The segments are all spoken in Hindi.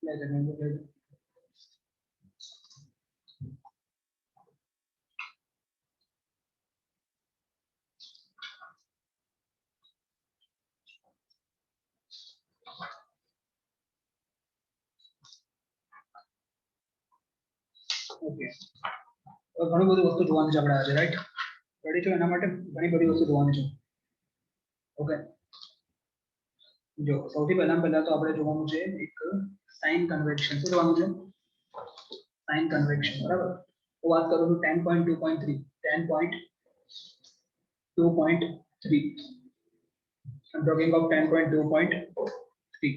ઓકે, ઘણું બધું વસ્તુ જોવાની છે આપણે આજે, રાઈટ? રેડી છો? એના માટે ઘણી બધી વસ્તુ જોવાની છે. ઓકે, જો સૌથી પહેલા તો આપણે જોવાનું છે એક સાઇન કન્વેક્શન. શું જોવાનું છે? સાઇન કન્વેક્શન, બરાબર? તો વાત કરું છું 10.2.3 10.2.3 I'm talking of 10.2.3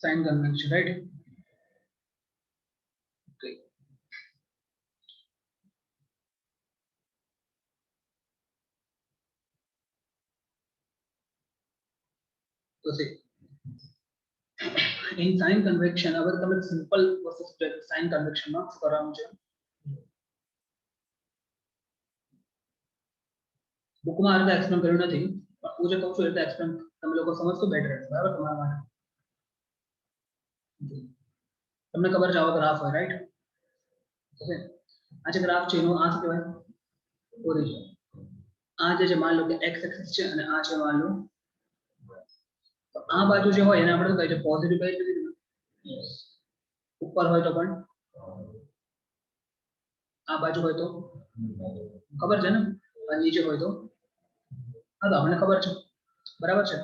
sign convention, right? Okay. So see, in sign convection, अगर તમે simple versus sign convection માં શું કરવાનું છે? બુકમાં આ રીતે એક્સપ્લેન કર્યું નથી, પણ હું જે કહું છું એટલે એક્સપ્લેન તમે લોકો સમજશો બેટર રહેશે, બરાબર? તમારા માટે તમને ખબર છે આવો ગ્રાફ હોય, રાઈટ? ઓકે, આ જે ગ્રાફ છે એનું આ શું કહેવાય? ઓરિજિન. આ જે માન લો કે x એક્સિસ છે અને આ છે માન લો તો આ બાજુ જે હોય એને આપણે શું કહે છે? પોઝિટિવ કહી દીધું. ઉપર હોય તો પણ આ બાજુ હોય તો ખબર છે ને, અને નીચે હોય તો હા, તો અમને ખબર છે, બરાબર છે?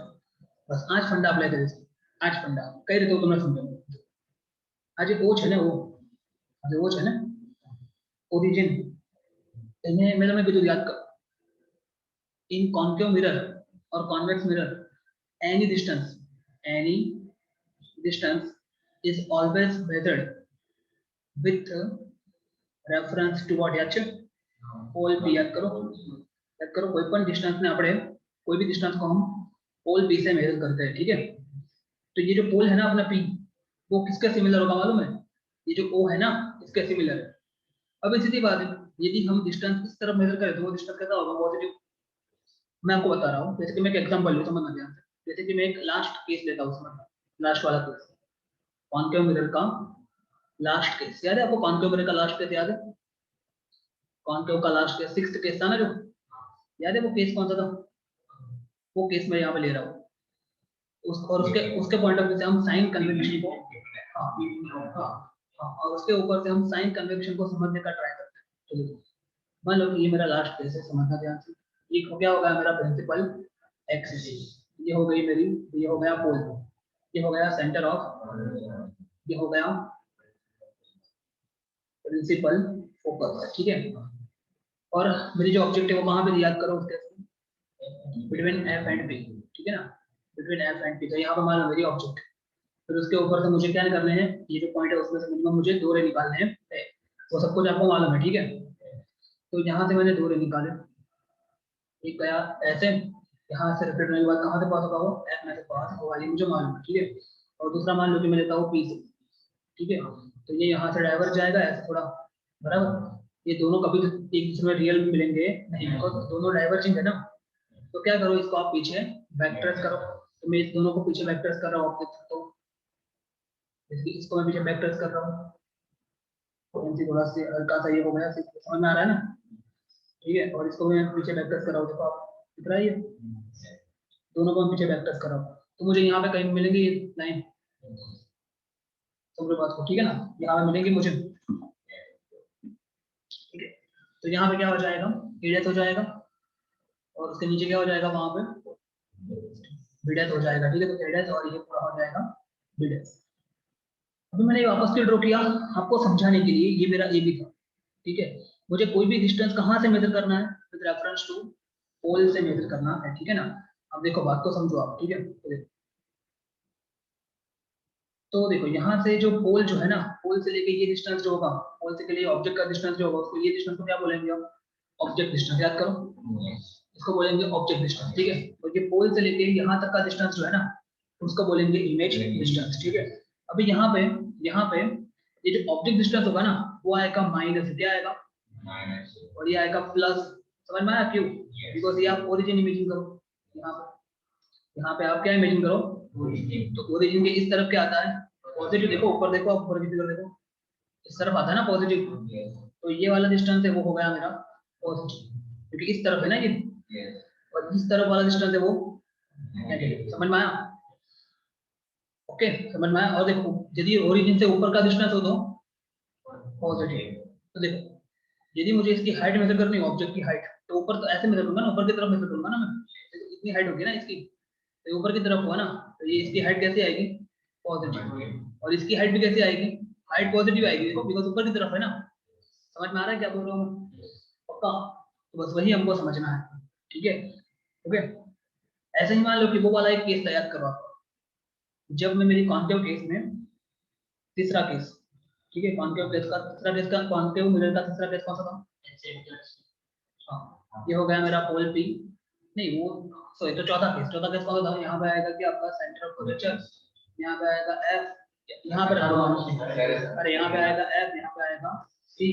બસ આ જ ફંડા અપ્લાય કરીશું. આ જ ફંડા કઈ રીતે હું તમને સમજાવું. આ જે ઓ છે ને, ઓ આ જે ઓ છે ને ઓરિજિન, એને મેં તમને કીધું યાદ કરો. in concave mirror or convex mirror any distance is always measured with reference to what? याद છે? पोल p. याद करो कोई पण डिस्टेंस ने આપણે कोई भी डिस्टेंस को हम पोल p से मेजर करते हैं, ठीक है? तो ये जो पोल है ना अपना p, वो किसके सिमिलर होगा मालूम है? ये जो o है ना इसके सिमिलर है. अब सीधी बात है, यदि हम डिस्टेंस इस तरफ मेजर करें तो वो डिस्टेंस कैसा होगा? पॉजिटिव. मैं आपको बता रहा हूँ, जैसे कि मैं एक एग्जांपल लूँ, समझना ध्यान से. जैसे कि मैं एक लास्ट केस लेता हूँ, समझना, लास्ट वाला केस, कॉन्केव मिरर का लास्ट केस. याद है आपको कॉन्केव मिरर का लास्ट केस? याद है कॉन्केव का लास्ट केस? 6th केस था ना जो, याद है वो केस कौन सा था? वो केस मैं यहाँ पे ले रहा हूँ और उसके पॉइंट ऑफ व्यू से हम साइन कन्वेक्शन को और उसके ऊपर से हम साइन कन्वेक्शन को समझने का ट्राई करते हैं. चलिए, मान लो कि ये मेरा लास्ट केस है, समझना ध्यान से. ये क्या होगा? मेरा प्रिंसिपल एक्सिस, ये हो गई मेरी, ये हो गया पोल, ये हो गया सेंटर ऑफ, ये हो गया प्रिंसिपल फोकस, ठीक है? और मेरी जो ऑब्जेक्ट है वो कहाँ पे याद करो? उसके बिटवीन एफ एंड पी, ठीक है ना? Between F and P. तो यहाँ पे मान लो मेरी ऑब्जेक्ट, फिर उसके ऊपर से मुझे क्या करने हैं? ये जो पॉइंट है उसमें से मिनिमम मुझे दो रे निकालने हैं, वो सब कुछ आपको मालूम है, ठीक है? तो यहाँ से मैंने दो रे निकाले, एक गया ऐसे, यहाँ से रिफ्लेक्ट होने के बाद कहाँ से पास होगा? वो एफ में से पास होगा, ये मुझे मालूम है, ठीक है? और दूसरा मान लो कि मैं लेता हूँ पी से, ठीक है? तो ये यहाँ से डाइवर्ज जाएगा ऐसे थोड़ा, बराबर? ये दोनों कभी एक दूसरे में रियल मिलेंगे नहीं, बिकॉज दोनों डाइवर्जिंग है ना. तो क्या करो, इसको आप पीछे वेक्टर्स करो. तो मैं इस दोनों को पीछे वेक्टर्स कर रहा हूँ, आप देख सकते हो. इसको मैं पीछे वेक्टर्स कर रहा हूँ, थोड़ा सा हल्का सा ये हो गया, समझ में आ रहा है ना? ठीक है? और इसको मैं पीछे वेक्टर्स कर रहा हूँ, देखो आप दिख रहा है ये दोनों को मैं पीछे वेक्टर्स कर रहा हूँ. तो मुझे यहाँ पे कहीं मिलेंगे ये लाइन, समझो बात को, ठीक है ना? यहाँ पे मिलेंगे मुझे, ठीक है? तो यहाँ पे क्या हो जाएगा? एडेथ हो जाएगा, और उसके नीचे क्या हो जाएगा? वहां पे बीडेथ हो जाएगा, ठीक है? तो एडेथ और ये पूरा हो जाएगा बीडेथ. अभी मैंने वापस से ड्रॉ किया आपको समझाने के लिए, ये मेरा ए बी था, ठीक है? मुझे कोई भी डिस्टेंस कहाँ से मेजर करना है? विद रेफरेंस टू पोल से मेजर करना है, ठीक है ना? अब देखो बात को समझो आप, ठीक है? तो देखो यहाँ से जो पोल जो है ना, पोल से लेके ये डिस्टेंस जो होगा, पोल से के लिए ऑब्जेक्ट का डिस्टेंस जो होगा, उसको ये डिस्टेंस को क्या बोलेंगे हम? Object distance. याद करो, इसको बोलेंगे ऑब्जेक्ट डिस्टेंस, ठीक है? और ये पोल से लेके यहाँ तक का डिस्टेंस जो है ना, उसको बोलेंगे इमेज डिस्टेंस, ठीक है? अभी यहाँ पे ये जो ऑब्जेक्ट डिस्टेंस होगा ना, वो आएगा माइनस, क्या आएगा? और ये आएगा प्लस. समझ में आया क्यों? बिकॉज ये आप ओरिजिन इमेजिंग करो यहाँ पे, यहाँ पे आप क्या इमेजिन करो, तो ओरिजिन के इस तरफ क्या आता है, पॉजिटिव। देखो ऊपर देखो, आप ऊपर की फिगर देखो, इस तरफ आता है ना पॉजिटिव, तो ये वाला डिस्टेंस है वो हो गया मेरा पॉजिटिव, क्योंकि इस तरफ है ना ये, और इस तरफ वाला डिस्टेंस है वो नेगेटिव। समझ में आया? ओके, समझ में आया? और देखो यदि ओरिजिन से ऊपर का डिस्टेंस हो तो पॉजिटिव। तो देखो यदि मुझे इसकी हाइट मेजर करनी है, ऑब्जेक्ट की हाइट, तो ऊपर तो ऐसे मेजर करूंगा ना, ऊपर की तरफ मेजर करूंगा ना मैं, तो इतनी हाइट होगी ना इसकी, तो ऊपर की तरफ हुआ ना, तो ये इसकी हाइट कैसे आएगी, पॉजिटिव। और इसकी हाइट भी कैसे आएगी, हाइट पॉजिटिव आएगी, देखो बिकॉज ऊपर की तरफ है ना। समझ में आ रहा है क्या बोल रहा हूँ पक्का? तो बस वही हमको समझना है, ठीक है? ओके, ऐसे ही मान लो कि वो वाला एक केस तैयार करो आप, जब मैं मेरी कॉन्केव केस में तीसरा केस, ठीक है, कॉन्केव केस का तीसरा केस का, कॉन्केव मिरर का तीसरा केस कौन सा था? हाँ, ये हो गया मेरा पोल पी, नहीं वो सॉरी, तो चौथा केस कौन सा था? यहाँ पे आएगा कि आपका सेंटर ऑफ कर्वेचर, यहाँ पे आएगा एफ, यहाँ पे रख दो, अरे यहाँ पे आएगा एफ, यहाँ पे आएगा सी,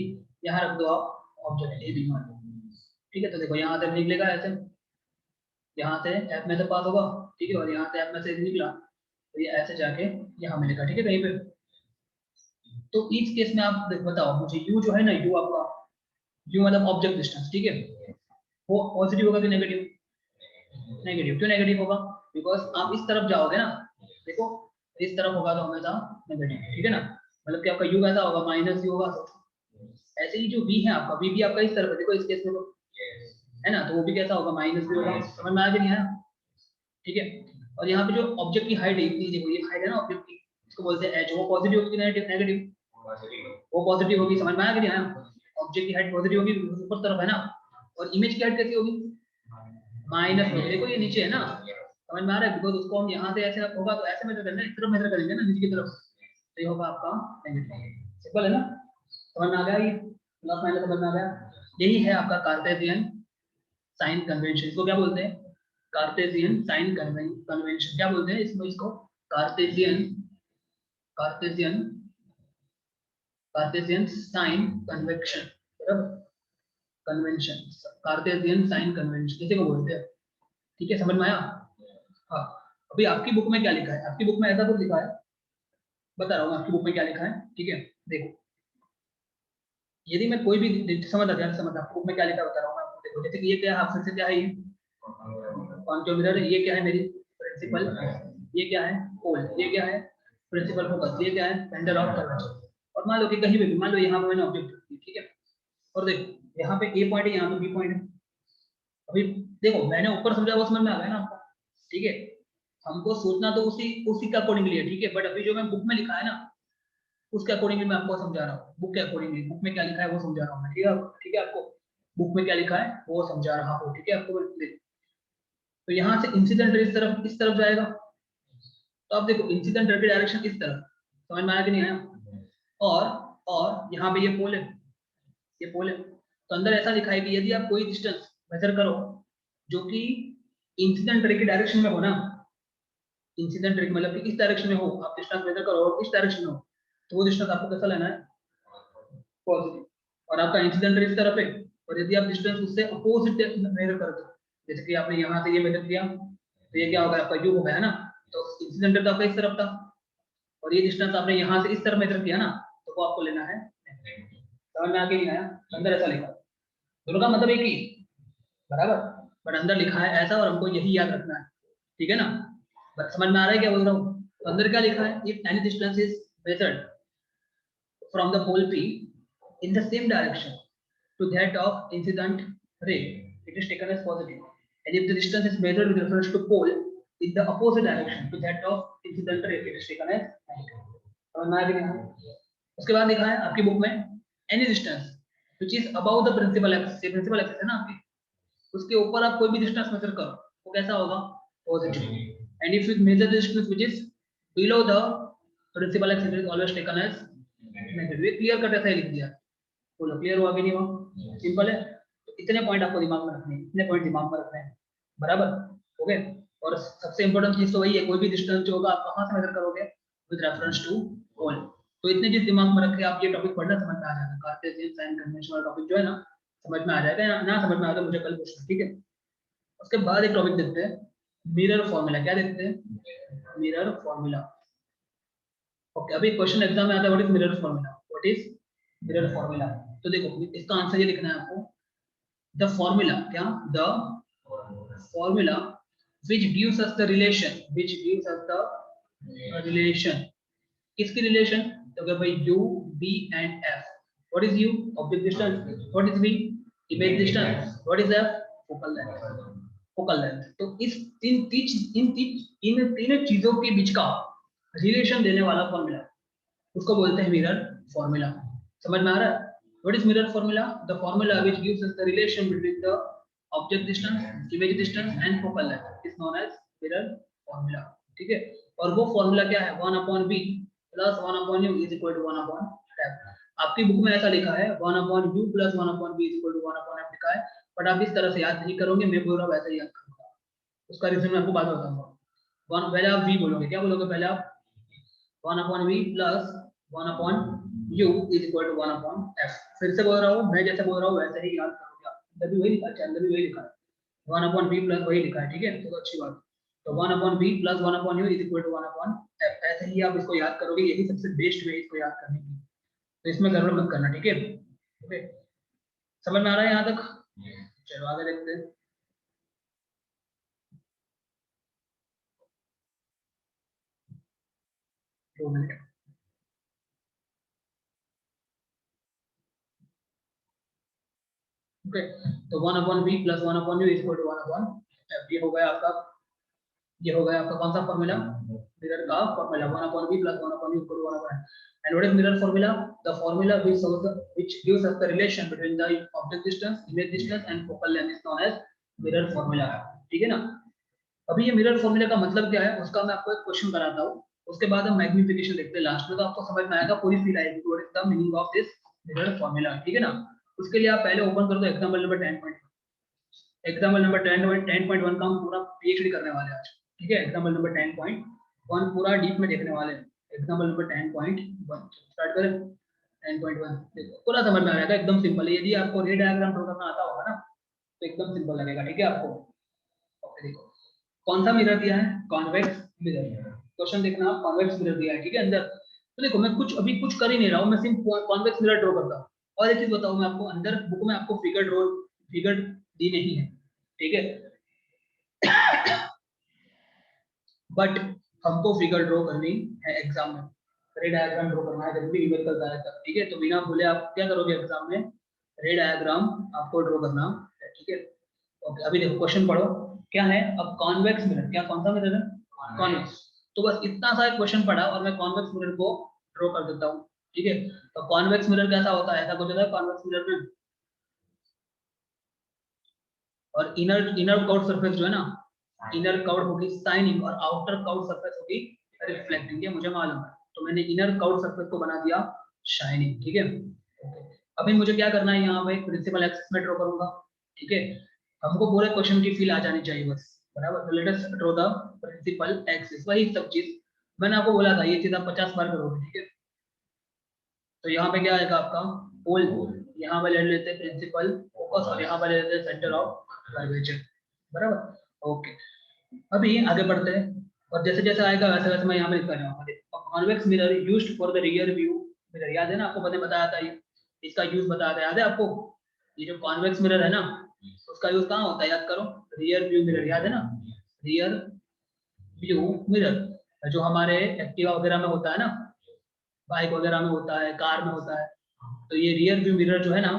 यहाँ रख दो आप ऑब्जेक्ट ए बी मान लो, ठीक है? तो देखो यहाँ से निकलेगा ऐसे, यहाँ से एफ में से पास होगा, ठीक है, और यहाँ से एफ में से निकला, तो ये ऐसे जाके यहाँ मिलेगा, ठीक है, कहीं पे। तो इस केस में आप बताओ मुझे, यू जो है ना, यू आपका, यू मतलब ऑब्जेक्ट डिस्टेंस, ठीक है, वो पॉजिटिव होगा कि नेगेटिव? नेगेटिव। क्यों नेगेटिव होगा? बिकॉज आप इस तरफ जाओगे ना, देखो इस तरफ होगा तो हमेशा नेगेटिव, ठीक है ना, मतलब कि आपका यू कैसा होगा, माइनस यू होगा। ऐसे ही जो वी है आपका, वी भी आपका इस तरफ है, देखो इस केस में तो है ना, तो वो भी कैसा होगा, माइनस भी होगा। समझ में आ गया नहीं आया? ठीक है। और यहाँ पे जो ऑब्जेक्ट की हाइट है इतनी, देखो ये हाइट है ना ऑब्जेक्ट की, इसको बोलते हैं एच, वो पॉजिटिव होगी नेगेटिव? नेगेटिव, वो पॉजिटिव होगी। समझ में आ गया नहीं आया? ऑब्जेक्ट की हाइट पॉजिटिव होगी, ऊपर तरफ है ना, और इमेज की हाइट कैसी होगी, माइनस में। देखो ये नीचे है ना, समझ में आ रहा है? बिकॉज उसको हम यहाँ से ऐसे होगा तो ऐसे मेजर करना है, इस तरफ मेजर करेंगे ना, नीचे की तरफ, तो ये होगा आपका नेगेटिव। सिंपल है ना? समझ में आ गया? ये प्लस माइनस समझ में आ गया? यही है आपका कार्टेशियन साइन कन्वेंशन। इसको क्या बोलते हैं? Cartesian sign convention. क्या बोलते हैं इसको? इसको Cartesian, Cartesian, Cartesian sign convection, बराबर, कन्वेंशन, कार्टेशियन साइन कन्वेंशन इसे को बोलते हैं। ठीक है, समझ में आया? हाँ। अभी आपकी बुक में क्या लिखा है? आपकी बुक में ऐसा कुछ लिखा है, बता रहा हूँ आपकी बुक में क्या लिखा है, ठीक है? देखो यदि मैं कोई भी समझ आ, समझ आपकी बुक में क्या लिखा है बता रहा हूँ मैं आपको। देखो जैसे कि ये क्या है, आपसे क्या है, ये कॉन्केव मिरर, ये क्या है मेरी प्रिंसिपल, ये क्या है पोल, ये क्या है प्रिंसिपल फोकस, ये क्या है सेंटर ऑफ कर्वेचर। और मान लो कि कहीं भी मान लो यहाँ पे मैंने ऑब्जेक्ट रख दिया, ठीक है, और देखो यहाँ पे ए पॉइंट है, यहाँ पे बी पॉइंट है। अभी देखो मैंने ऊपर समझा वो समझ में आ गया ना आपको, ठीक है? हमको सोचना तो उसी उसी के अकॉर्डिंगली है, ठीक है? बट अभी जो मैं बुक में लिखा है ना, उसके अकॉर्डिंगली मैं आपको समझा रहा हूँ, बुक के अकॉर्डिंगली, बुक में क्या लिखा है वो समझा रहा हूँ मैं, ठीक है? ठीक है, आपको बुक में क्या लिखा है वो समझा रहा हूँ, ठीक है आपको? तो यहाँ से इंसिडेंट इस तरफ जाएगा, तो आप देखो इंसिडेंट रे की डायरेक्शन इस तरफ, समझ में आया कि नहीं आया? और यहाँ पे ये पोल है, ये पोल है, तो अंदर ऐसा लिखा है कि यदि आप कोई डिस्टेंस मेजर करो जो कि इंसिडेंट रे की डायरेक्शन में हो ना, इंसिडेंट रे मतलब कि इस डायरेक्शन में हो, आप डिस्टेंस मेजर करो और इस डायरेक्शन में हो, तो वो डिस्टेंस आपको कैसा लेना है, पॉजिटिव। और आपका इंसिडेंट रे इस तरफ है, और यदि आप डिस्टेंस उससे अपोजिट मेजर कर दो, जैसे कि आपने यहाँ से ये मेजर किया, तो ये क्या होगा आपका यू हो गया ना, तो इंसिडेंट रे तो आपका इस तरफ था, और ये डिस्टेंस आपने यहाँ से इस तरफ मेजर किया ना, तो वो आपको लेना है। समझ में आके नहीं आया? अंदर ऐसा लिखा, दोनों का मतलब एक ही, बराबर, बट अंदर लिखा है ऐसा, और हमको यही याद रखना है, ठीक है ना? बट समझ में आ रहा है क्या बोल रहा हूँ? तो अंदर क्या लिखा है, if any distance is measured from the pole P in the same direction to that of incident ray, it is taken as positive. And if the distance is measured with reference to pole in the opposite direction to that of incident ray, it is taken as negative. समझ में आ गया? उसके बाद लिखा है आपकी बुक में any distance which is above the principal axis, ये principal axis है ना आपकी, उसके ऊपर आप कोई भी डिस्टेंस मेजर करो वो कैसा होगा, positive. And if you measure the distance which is below the principal axis, it is always taken as negative. ये क्लियर कट ऐसा ही लिख दिया, बोलो क्लियर हुआ कि नहीं हुआ? सिंपल है। तो इतने पॉइंट आपको दिमाग में रखने हैं, इतने पॉइंट दिमाग में रखने हैं, बराबर, ओके? और सबसे इंपॉर्टेंट चीज तो वही है, कोई भी डिस्टेंस जो होगा आप कहां से मेजर करोगे, विद रेफरेंस टू पोल। तो इतने चीज दिमाग में रख के आप ये टॉपिक पढ़ना, समझ में आ जाएगा, कार्टेशियन साइन कन्वेंशन वाला टॉपिक जो है ना, समझ में आ जाएगा। ना समझ में आ तो मुझे कल पूछना, ठीक है? उसके बाद एक टॉपिक देखते हैं मिरर फॉर्मूला, क्या देखते हैं? Mirror formula. ओके, अभी क्वेश्चन एग्जाम में आता है what is mirror formula, what is mirror formula. तो देखो इसका आंसर ये लिखना है आपको, द फॉर्मूला, क्या? The formula which gives us the relation, which gives us the relation, किसकी रिलेशन? तो अगर भाई u, v and f, what is u? object distance, what is v? image distance, what is f? focal length, focal length। तो इस इन तीन चीजों के बीच का रिलेशन देने वाला फॉर्मूला, उसको बोलते हैं मिरर फॉर्मूला। समझ में आ रहा है? What is mirror formula? The formula which gives us the relation between the object distance, image distance and focal length is known as mirror formula. ठीक है, और वो फॉर्मूला क्या है? 1/v plus 1/u is equal to 1/f। आपकी बुक में ऐसा लिखा है 1/u plus 1/v is equal to 1/f लिखा है, बट आप इस तरह से याद नहीं करोगे, मैं बोल रहा हूं वैसे ही याद करूंगा। उसका रीजन मैं आपको बाद में बताऊंगा। वन, पहले आप v बोलोगे, क्या बोलोगे? पहले आप 1/v plus 1/u is equal to 1/f। फिर से बोल रहा हूँ, मैं जैसे बोल रहा हूँ वैसे ही याद करोगे। अंदर भी वही लिखा है, अंदर भी वही लिखा है, 1/v प्लस वही लिखा है। ठीक है, तो अच्छी बात। तो 1/v plus 1/u is equal to 1/f, ऐसे ही आप इसको याद करोगे, यही सबसे बेस्ट वे इसको याद करने की। तो इसमें गड़बड़ मत करना, ठीक है? ओके, समझ में आ रहा है यहाँ तक? चलो आगे देखते हैं। दो मिनट। ओके, तो 1/v plus 1/u is equal to 1/f, ये हो गया आपका, ये हो गया आपका कौन सा फॉर्मूला? मिरर का formula, 1/v plus 1/u equal to 1/f। And what is mirror formula? The formula which gives us the relation between the object distance, image distance and focal length is known as mirror formula। ठीक है ना? अभी ये मिरर फॉर्मूला का मतलब क्या है उसका मैं आपको एक क्वेश्चन कराता हूँ, उसके बाद हम मैग्निफिकेशन देखते हैं लास्ट में, तो आपको समझ में आएगा, पूरी फील आएगी what is the meaning of this mirror formula. ठीक है ना? उसके लिए आप पहले ओपन कर दो एग्जांपल नंबर 10, एग्जाम्पल नंबर 10.1 का हम पूरा पीएचडी करने वाले हैं आज। ठीक है, एग्जाम्पल नंबर 10.1 पूरा डीप में देखने वाले हैं। एग्जाम्पल नंबर 10.1 स्टार्ट करें। 10.1 देखो पूरा समझ में आ जाएगा, एकदम सिंपल है। यदि आपको रे डायग्राम ड्रॉ करना आता होगा ना तो एकदम सिंपल लगेगा। ठीक है आपको? ओके, देखो कौन सा मिरर दिया है? Convex mirror. क्वेश्चन देखना, कॉन्वेक्स मिरर दिया है। ठीक है, अंदर तो देखो मैं कुछ अभी कुछ कर ही नहीं रहा हूँ, मैं सिर्फ कॉन्वेक्स मिरर ड्रॉ करता हूँ। और एक चीज बताऊँ मैं आपको, अंदर बुक में आपको फिगर दी नहीं है। ठीक है, बट हमको फिगर ड्रॉ करनी है एग्जाम में, रे डायग्राम ड्रॉ करना है जब भी न्यूमेरिकल आए तब। ठीक है, तो बिना भूले आप क्या करोगे एग्जाम में? रे डायग्राम आपको ड्रॉ करना है। ठीक है, ओके, अभी देखो क्वेश्चन पढ़ो क्या है। अब कॉन्वेक्स मिरर, क्या कौन सा मिरर है? कॉन्वेक्स। तो बस इतना सा क्वेश्चन पढ़ा और मैं कॉन्वेक्स मिरर को ड्रॉ कर देता हूँ। ठीक है, तो कॉन्वेक्स मिरर कैसा होता है? ऐसा कुछ होता है कॉन्वेक्स मिरर में, और इनर इनर कर्व सरफेस जो है ना, इनर कर्व होगी शाइनिंग और आउटर कर्व सरफेस होगी रिफ्लेक्टिंग, ये मुझे मालूम है। तो मैंने इनर कर्व सरफेस को बना दिया शाइनिंग। ठीक है, ओके, अभी मुझे क्या करना है, यहाँ पे प्रिंसिपल एक्सिस में ड्रॉ करूंगा। ठीक है, हमको पूरे क्वेश्चन की फील आ जानी चाहिए बस, बराबर। तो let us draw the principal axis, वही सब चीज मैंने आपको बोला था, ये चीज आप 50 बार करोगे। ठीक है, तो यहाँ पे क्या आएगा आपका? पोल, यहाँ पे ले लेते हैं प्रिंसिपल फोकस और यहाँ पे ले लेते हैं सेंटर ऑफ कर्वेचर, बराबर। ओके, अभी आगे बढ़ते हैं और जैसे जैसे आएगा वैसे वैसे मैं यहाँ पे लिखता जाऊंगा। Convex mirror used for the rear view mirror, याद है ना आपको? मैंने बताया था ये, इसका यूज बताया था, याद है आपको? ये जो कॉन्वेक्स मिरर है ना उसका यूज कहाँ होता है, याद करो। रियर व्यू मिरर, याद है ना? रियर व्यू मिरर जो हमारे एक्टिवा वगैरह में होता है ना, बाइक वगैरह में होता है, कार में होता है। तो ये रियर व्यू मिरर जो है ना,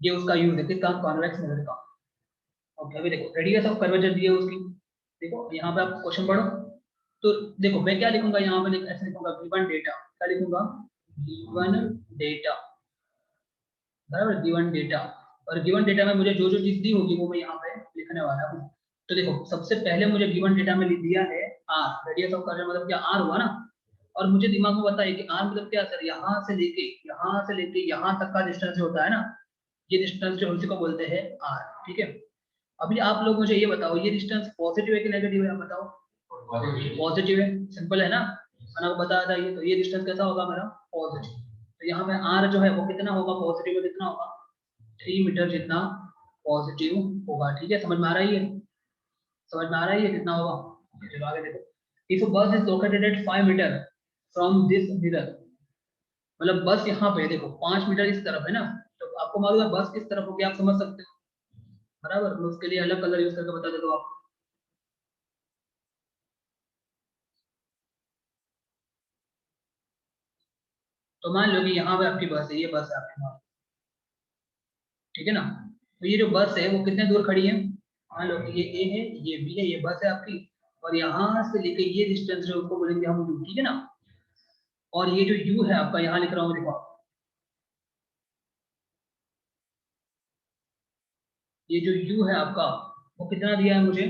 ये उसका यूज है, किसका? कॉन्वेक्स मिरर का। ओके, अभी देखो रेडियस ऑफ कर्वेचर दी है उसकी। देखो यहाँ पे आप क्वेश्चन पढ़ो, तो देखो मैं क्या लिखूंगा यहाँ पे, ऐसे लिखूंगा गिवन डेटा, क्या लिखूंगा? गिवन डेटा, बराबर, गिवन डेटा। और गिवन डेटा में मुझे जो जो चीज दी होगी वो मैं यहाँ पे लिखने वाला हूँ। तो देखो सबसे पहले मुझे गिवन डेटा में लिख दिया है आर, रेडियस ऑफ कर्वेचर मतलब क्या? आर हुआ ना। और मुझे दिमाग में बताइए कि आर मतलब क्या सर? यहाँ से लेके यहाँ तक का डिस्टेंस जो होता है ना, ये डिस्टेंस जो उसी को बोलते हैं आर। ठीक है, अभी आप लोग मुझे ये बताओ, ये डिस्टेंस पॉजिटिव है कि नेगेटिव है? आप बताओ। पॉजिटिव है, सिंपल है ना, मैंने आपको बताया था ये। तो ये डिस्टेंस कैसा होगा मेरा? पॉजिटिव। तो यहाँ पे आर जो है वो कितना होगा? पॉजिटिव में कितना होगा? 3 मीटर जितना पॉजिटिव होगा। ठीक है, समझ में आ रहा है ये? समझ में आ रहा है ये कितना होगा? चलो आगे देखो। If bus is located at 5 metre from this mirror, मतलब बस यहाँ पे देखो 5 मीटर इस तरफ है ना, तो आपको मालूम है बस किस तरफ होगी, आप समझ सकते हो बराबर। मैं उसके लिए अलग कलर यूज करके बता देता हूँ आपको। तो मान लो कि यहाँ पे आपकी बस है, ये बस है आपके वहाँ, ठीक है ना। तो ये जो बस है वो कितने दूर खड़ी है, मान लो कि ये ए है, ये बी है, ये बस है आपकी, और यहाँ से लेके ये डिस्टेंस है उसको बोलेंगे हम यू, ठीक है ना। और ये जो यू है आपका, यहाँ लिख रहा हूँ देखो, ये जो यू है आपका वो कितना दिया है मुझे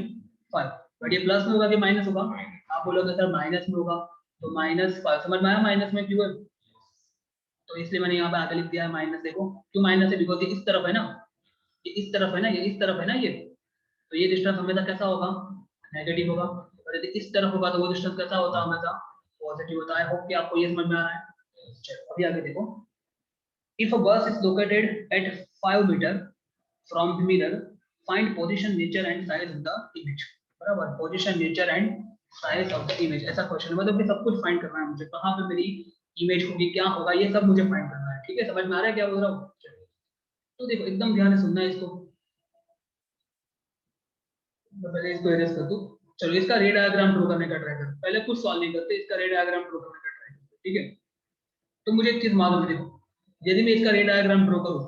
5। बट ये प्लस में होगा कि माइनस होगा, आप बोलोगे सर माइनस में होगा, तो -5 समझ में आया, माइनस में क्यों है, तो इसलिए मैंने यहाँ पे आगे लिख दिया है माइनस। देखो क्यों माइनस है, बिकॉज ये इस तरफ है ना, ये इस तरफ है ना, ये इस तरफ है ना ये, तो ये डिस्टेंस हमेशा कैसा होगा, नेगेटिव होगा। और यदि इस तरफ होगा तो वो डिस्टेंस कैसा होता है, हमेशा पॉजिटिव होता है। होप कि आपको ये समझ में आ रहा है। चलो अभी आगे देखो। If a bus is located at 5 metre from the mirror, find position, nature and size of the image. बराबर, position, nature and size of the image, ऐसा क्वेश्चन है, मतलब कि सब कुछ फाइंड करना है मुझे, कहाँ पे मेरी इमेज होगी, क्या होगा, ये सब मुझे फाइंड करना है। ठीक है, समझ में आ रहा है क्या बोल रहा हूँ? तो देखो एकदम ध्यान से सुनना है इसको। मैं पहले इसको एरेज कर दूं। चलो इसका रे डायग्राम ड्रॉ करने का ट्राई करते हैं। पहले कुछ सॉल्व नहीं करते, इसका रे डायग्राम ड्रॉ करने का ट्राई करते हैं, ठीक है। तो मुझे एक चीज मालूम है, देखो यदि मैं इसका रे डायग्राम ड्रॉ करूं,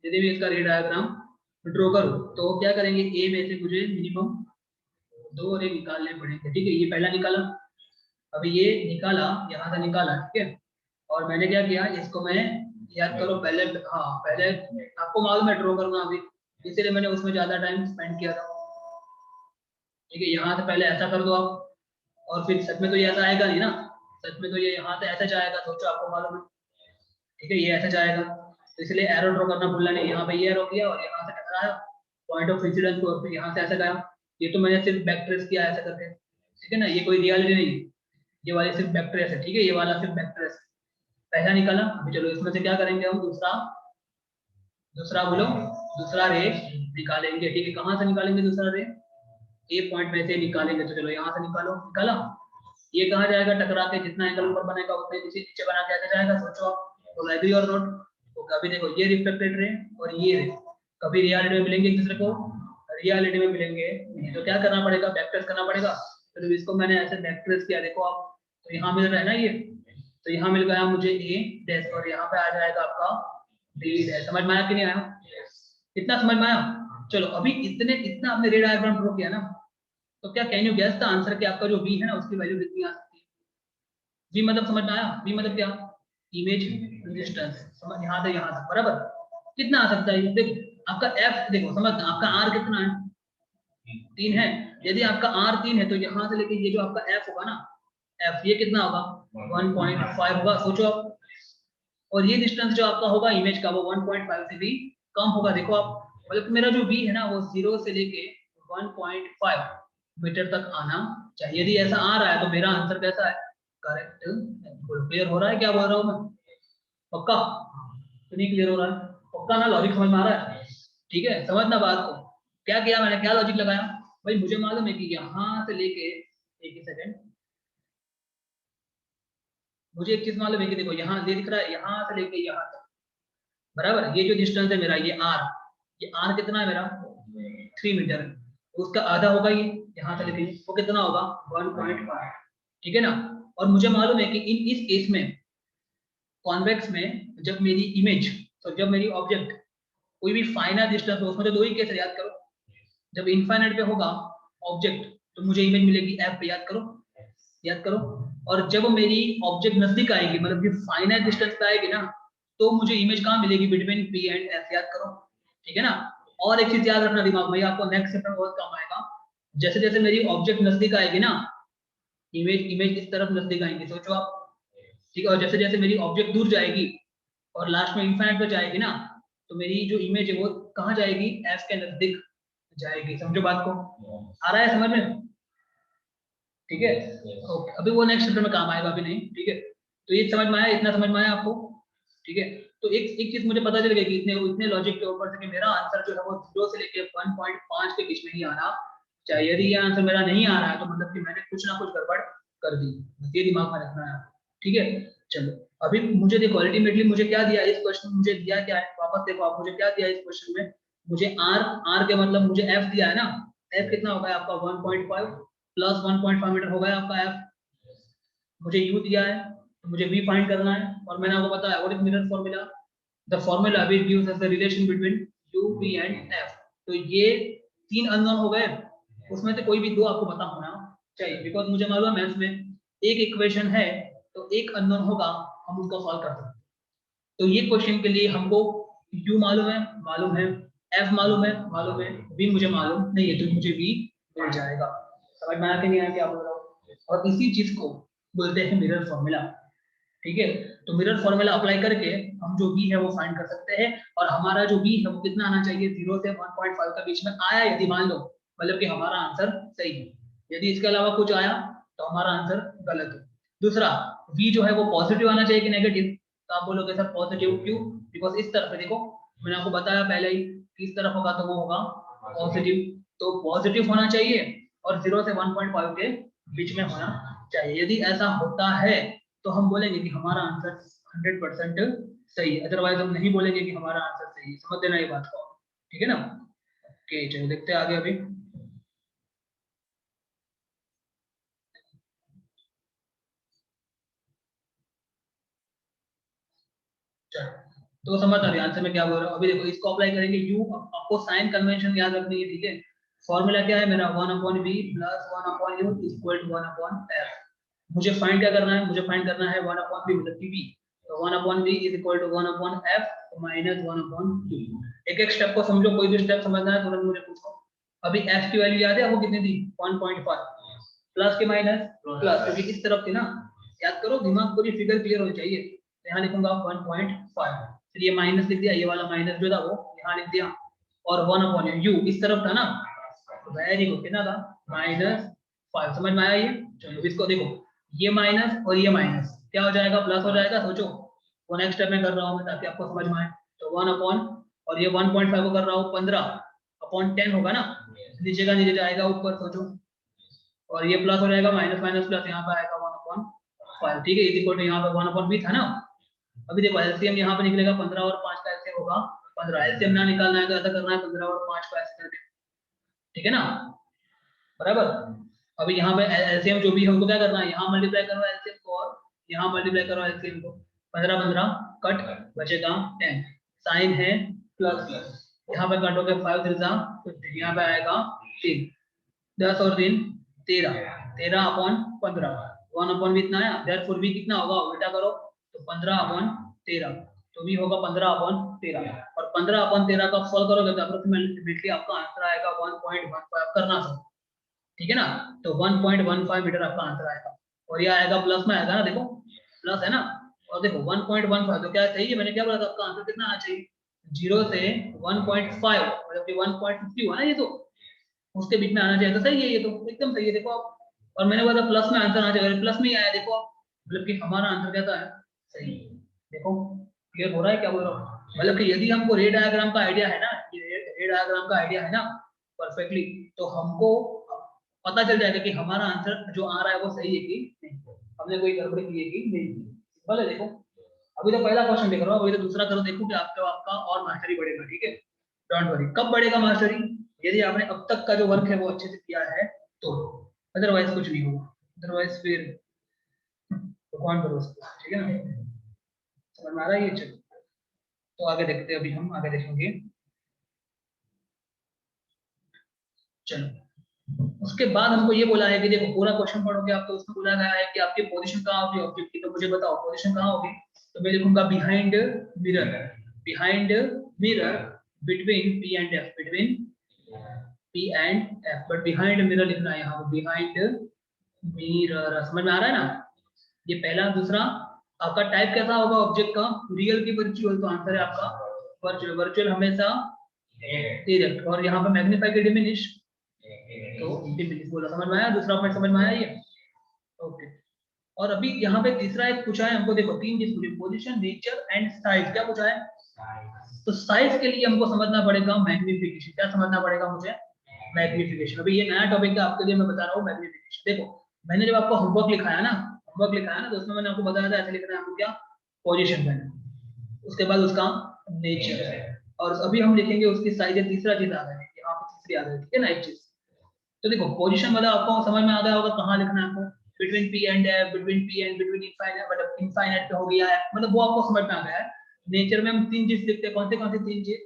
यदि मैं इसका रे डायग्राम ड्रॉ करूं तो क्या करेंगे, ए में से मुझे मिनिमम 2 रे निकालने पड़ेंगे, ठीक है। ये पहला निकाला, अभी ये निकाला, यहाँ से निकाला, ठीक है। और मैंने क्या किया, इसको मैं, याद करो पहले, हाँ पहले आपको मालूम है ड्रॉ करना अभी, इसीलिए मैंने उसमें ज्यादा टाइम स्पेंड किया था, ठीक है। यहाँ से पहले ऐसा कर दो आप, और फिर सच में तो ये ऐसा आएगा नहीं ना, सच में तो ये यहाँ से ऐसा जाएगा, सोचो आपको मालूम है, ठीक है, ये ऐसा जाएगा। तो इसलिए एरो ड्रॉ करना भूलना नहीं, यहाँ पे ये एरो किया और यहाँ से टकराया पॉइंट ऑफ इंसिडेंस को, और फिर यहाँ से ऐसा गया। ये तो मैंने सिर्फ बैक ट्रेस किया ऐसा करके, ठीक है ना, ये कोई रियलिटी नहीं है, ये वाली सिर्फ बैक ट्रेस है, ठीक है, ये वाला सिर्फ बैक ट्रेस। पहला निकाला, अभी चलो इसमें से क्या करेंगे हम, दूसरा, दूसरा बोलो, दूसरा रे निकालेंगे, ठीक है। कहाँ से निकालेंगे दूसरा रे, ए पॉइंट में से निकालेंगे, तो चलो यहाँ से निकालो, निकाला। ये कहाँ जाएगा, टकरा के जितना एंगल ऊपर बनेगा उतने नीचे नीचे बना के आगे जाएगा, सोचो आप, तो एग्री और नोट। तो कभी देखो ये रिफ्लेक्टेड रे और ये रे कभी रियलिटी में मिलेंगे एक दूसरे को, रियलिटी में मिलेंगे नहीं, तो क्या करना पड़ेगा, बैक ट्रेस करना पड़ेगा। तो इसको मैंने ऐसे बैक ट्रेस किया, देखो आप, तो यहाँ मिल रहा है ना ये, तो यहाँ मिल गया मुझे ए डैश, और यहाँ पे आ जाएगा आपका बी डैश। समझ में आया कि नहीं आया, इतना समझ में आया? चलो अभी इतने, इतना आपने रे डायग्राम ड्रॉ किया ना, तो क्या can you guess the answer कि आपका जो v है ना उसकी वैल्यू कितनी आ सकती है? v मतलब समझ में आया, v मतलब क्या, इमेज डिस्टेंस, समझ, यहाँ से यहाँ तक बराबर कितना आ सकता है, देखो आपका f, देखो समझ, आपका r कितना है, 3 है। यदि आपका r 3 है तो यहाँ से लेके ये जो आपका f होगा ना, f ये कितना होगा, 1.5 होगा, सोचो आप। और ये डिस्टेंस जो आपका होगा इमेज का वो 1.5 से भी कम होगा, देखो आप, मतलब कि मेरा जो v है ना वो 0 से लेके 1.5 मीटर तक आना चाहिए। यदि ऐसा आ रहा है तो मेरा आंसर कैसा है, करेक्ट। क्लियर हो रहा है क्या बोल रहा हूँ मैं, पक्का तो नहीं क्लियर हो रहा है, पक्का ना, लॉजिक समझ में आ रहा है, ठीक है। समझना बात को, क्या किया मैंने, क्या लॉजिक लगाया भाई, मुझे मालूम है कि यहाँ से लेके, एक ही सेकंड, मुझे एक चीज मालूम है कि देखो यहाँ ये दिख रहा है, यहाँ से लेके यहाँ तक बराबर, ये जो डिस्टेंस है मेरा, ये आर कितना है मेरा, 3 मीटर, उसका आधा होगा ये, यहाँ से लेके वो कितना होगा 1.5, ठीक है ना। और मुझे मालूम है कि इस केस में, कॉन्वेक्स में, जब मेरी इमेज, तो जब मेरी ऑब्जेक्ट कोई भी फाइनाइट डिस्टेंस हो, उसमें तो 2 ही केस याद करो, जब इनफाइनाइट पे होगा ऑब्जेक्ट तो मुझे इमेज मिलेगी एफ पे, याद करो, याद करो। और जब मेरी ऑब्जेक्ट नजदीक आएगी, मतलब कि फाइनाइट डिस्टेंस पे आएगी ना, तो मुझे इमेज कहाँ मिलेगी, बिटवीन पी एंड एफ, याद करो, ठीक है ना। और एक चीज याद रखना दिमाग में, आपको नेक्स्ट चैप्टर में बहुत काम आएगा, जैसे जैसे मेरी ऑब्जेक्ट नजदीक आएगी ना, इमेज इमेज इस तरफ नजदीक आएंगे, सोचो आप, ठीक है। और जैसे जैसे मेरी ऑब्जेक्ट दूर जाएगी और लास्ट में इनफाइनाइट पे जाएगी ना, तो मेरी जो इमेज है वो कहाँ जाएगी, एफ के नजदीक जाएगी, समझो बात को, आ रहा है समझ में, ठीक है। ओके, अभी वो नेक्स्ट चैप्टर में काम आएगा, अभी नहीं, ठीक है। तो ये समझ में आया, इतना समझ में आया आपको, ठीक है। तो एक एक चीज मुझे पता चल गई कि इतने इतने लॉजिक के ऊपर से कि मेरा आंसर जो है वो 0 से लेके 1.5 के बीच में ही आना चाहे यदि ये आंसर मेरा नहीं आ रहा है तो मतलब कि मैंने कुछ ना कुछ गड़बड़ कर दी, बस ये दिमाग में रखना है, ठीक है। चलो अभी मुझे देखो अल्टीमेटली मुझे क्या दिया इस क्वेश्चन में, मुझे दिया क्या है, वापस देखो आप, मुझे क्या दिया इस क्वेश्चन में, मुझे आर के मतलब मुझे एफ दिया है ना, एफ कितना होगा आपका 1.5 प्लस 1.5 मीटर होगा आपका एफ, मुझे यू दिया है तो मुझे वी फाइंड करना है, और मैंने आपको बताया what is mirror formula, the formula which gives us the relation between u v and f. तो ये 3 अननोन हो गए, उसमें से कोई भी 2 आपको पता होना चाहिए, बिकॉज मुझे मालूम है मैथ्स में एक इक्वेशन है तो एक अननोन होगा, हम उसको सॉल्व कर सकते हैं। तो ये क्वेश्चन के लिए हमको u मालूम है, f मालूम है, v मुझे मालूम नहीं है तो मुझे v मिल जाएगा। समझ में आया कि नहीं आया क्या बोल रहा हूँ? और इसी चीज को बोलते हैं मिरर फॉर्मूला, ठीक है। तो मिरर फॉर्मूला अप्लाई करके हम जो v है वो फाइंड कर सकते हैं, और हमारा जो v है वो कितना आना चाहिए, 0 से 1.5 का बीच में आया यदि मान लो, मतलब कि हमारा आंसर सही है, यदि इसके अलावा कुछ आया तो हमारा आंसर गलत है। दूसरा, v जो है वो पॉजिटिव आना चाहिए कि नेगेटिव, तो आप बोलोगे सर पॉजिटिव क्यों, बिकॉज इस तरफ है, देखो मैंने आपको बताया पहले ही किस तरफ होगा तो वो होगा पॉजिटिव, तो पॉजिटिव होना चाहिए और 0 से 1.5 के बीच में होना चाहिए। यदि ऐसा होता है तो हम बोलेंगे कि हमारा आंसर 100% सही है, अदरवाइज हम नहीं बोलेंगे कि हमारा आंसर सही है। समझ देना ये बात को, ठीक है ना। ओके चलो देखते हैं आगे अभी। तो समझ आ रही आंसर में क्या बोल रहा हूँ। अभी देखो इसको अप्लाई करेंगे यू, आपको साइन कन्वेंशन याद रखनी है, ठीक है। फॉर्मूला क्या है मेरा, 1/v plus 1/u equal to 1/f। मुझे फाइंड क्या करना है, मुझे फाइंड करना है 1/v मतलब v, तो 1/v is equal to 1/f minus 1/u। एक एक स्टेप को समझो, कोई भी स्टेप समझना है तुरंत मुझे पूछो। अभी f की वैल्यू याद है वो कितनी थी, 1.5 प्लस के माइनस प्लस, क्योंकि इस तरफ थी ना, याद करो, दिमाग पूरी फिगर क्लियर होनी चाहिए। तो यहाँ लिखूंगा 1.5, फिर ये माइनस लिख दिया, ये वाला माइनस जो था वो यहाँ लिख दिया, और 1/u इस तरफ था ना, वेरी गुड, कितना था -5। समझ में आया ये। चलो इसको देखो, ये माइनस और ये माइनस क्या हो जाएगा, प्लस हो जाएगा। सोचो वो नेक्स्ट स्टेप में कर रहा हूँ मैं ताकि आपको समझ में आए। तो 1 अपॉन, और ये 1.5 को कर रहा हूँ 15/10 होगा ना, नीचे का नीचे जाएगा ऊपर, सोचो, और ये प्लस हो जाएगा, माइनस माइनस प्लस यहाँ पे आएगा 1/5, ठीक है। इज इक्वल टू यहाँ पे 1/v था ना। अभी देखो एलसीएम यहाँ पे निकलेगा, 15 और 5 का एलसीएम होगा 15। एलसीएम ना निकालना है तो ऐसा करना है 15 और 5 को ऐसे करके, ठीक है ना, बराबर। अभी यहाँ पे एलसीएम जो भी है उनको क्या करना है, यहाँ मल्टीप्लाई करो एलसीएम को और यहाँ मल्टीप्लाई करो एलसीएम को, 15 15 कट, बचेगा 10, साइन है प्लस प्लस, यहाँ पे कटोगे 5 3 50, यहाँ पे आएगा 3, 10 और 3 13, 13/15, 1/v इतना आया, देयरफॉर v कितना होगा उल्टा करो तो 15/13, तो v होगा 15/13, और 15/13 का सॉल्व करोगे तो अप्रोक्सीमेटली आपका आंसर आएगा 1.15 करना सब, ठीक है ना। तो 1.15 मीटर आपका आंसर आएगा, और ये आएगा प्लस में आएगा ना, देखो प्लस है ना, और देखो 1.15 तो क्या सही है, मैंने क्या बोला था आपका आंसर कितना आना चाहिए, 0 से 1.5 मतलब कि 1.50 हुआ ना ये, तो उसके बीच में आना चाहिए, तो सही है, ये तो एकदम सही है, देखो आप। और मैंने बोला प्लस में आंसर आना चाहिए, प्लस में ही आया, देखो आप, मतलब कि हमारा आंसर क्या था, सही है। देखो क्लियर हो रहा है क्या बोल रहा हूँ, मतलब कि यदि हमको रे डायग्राम का आइडिया है ना, ये रे डायग्राम का आइडिया है ना परफेक्टली, तो हमको पता चल जाएगा कि हमारा आंसर जो आ रहा है वो सही है कि नहीं, हमने कोई गड़बड़ी की है कि नहीं की। सिंपल है, देखो अभी तो पहला क्वेश्चन देख रहा हूँ, अभी तो दूसरा करो, देखो कि आपका और मास्टरी बढ़ेगा, ठीक है। डोंट वरी, कब बढ़ेगा मास्टरी, यदि आपने अब तक का जो वर्क है वो अच्छे से किया है तो, अदरवाइज कुछ नहीं होगा, अदरवाइज फिर भगवान भरोसे, ठीक है ना। समझ में आ रहा है ये, चलो तो आगे देखते हैं, अभी हम आगे देखेंगे। चलो उसके बाद हमको ये बोला है कि देखो पूरा क्वेश्चन पढ़ोगे आप तो उसमें बोला गया है कि आपकी पोजीशन कहाँ होगी ऑब्जेक्ट की, तो मुझे बताओ पोजीशन कहाँ होगी, तो मैं लिखूंगा behind mirror, behind mirror between P and F, between P and F, but behind mirror लिखना है यहाँ, बिहाइंड मिरर, समझ में आ रहा है ना। ये पहला। दूसरा, आपका टाइप कैसा होगा ऑब्जेक्ट का, रियल की वर्चुअल, तो आंसर है आपका वर्चुअल, वर्चुअल हमेशा डायरेक्ट, और यहाँ पे मैग्नीफाई के डिमिनिश, तो डिमिनिश बोला, समझ में आया, दूसरा पॉइंट समझ में आया ये, ओके। और अभी यहाँ पे तीसरा एक पूछा है हमको, देखो 3 चीज पूछी, पोजीशन, नेचर एंड साइज, क्या पूछा है, तो साइज के लिए हमको समझना पड़ेगा मैग्निफिकेशन, क्या समझना पड़ेगा मुझे, मैग्निफिकेशन। अभी ये नया टॉपिक है आपके लिए, मैं बता रहा हूँ मैग्निफिकेशन। देखो मैंने जब आपको होमवर्क लिखाया ना, तो उसमें मैंने आपको बताया था ऐसे लिखना है आपको, क्या पोजीशन मैंने, उसके बाद उसका नेचर, और अभी हम लिखेंगे उसकी साइज है। तीसरा चीज आ गया है यहाँ पे, तीसरी आ गई, ठीक है ना एक चीज। तो देखो पोजीशन मतलब आपको समझ में आ गया होगा कहाँ लिखना है आपको, between P and F, between P and between infinite, मतलब इनफाइनाइट पे हो गया है, मतलब वो आपको समझ में आ गया है। नेचर में हम तीन चीज लिखते हैं, कौन सी तीन चीज,